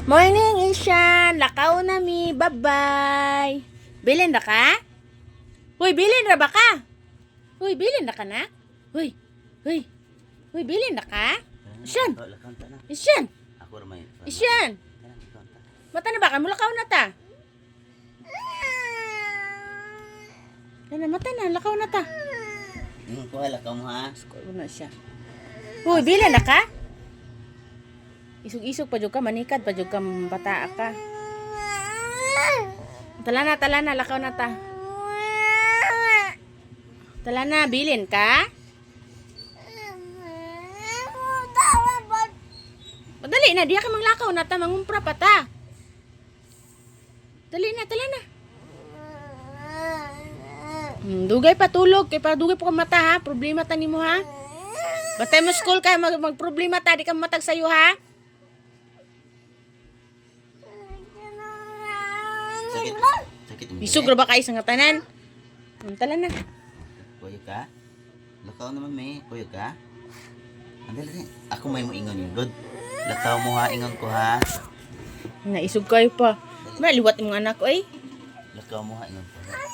Morning, Ishan. Lakaw na mi. Bye-bye. Bilin na ka? Uy, bilin na ba ka? Uy, bilin na ka na? Uy, uy. Uy, bilin na ka? Ishan. Ishan. Ishan. Mata na ba ka? Mulakaw na ta. Yan mata na. Lakaw na ta. Kuha lakaw mo ha. Skulo na siya. Uy, bilin na ka? Isog-isog pa jud ka, manikad pa jud ka, bata ka. Tala na, lakaw na ta. Tala na, bilin ka? Madali na, diya ka manglakaw na ta, mangumpra pa ta. Dali na, tala na. Dugay pa tulog, kay pa dugay po ka mata ha, problema ta nimo ha. Basta mo school ka, mag-problema ta, di ka matag sayo ha. Sakit Bisog ra ba kayo sa nga tanan? Tala na. Kuya ka? Lakaw naman may. Kuya ka? Andali. Ako may mo ingon yung good. Lakaw mo ha, ingon ko ha. Naisog kayo pa. Maliwat yung anak ko eh. Lakaw mo ha, ingon ko ha.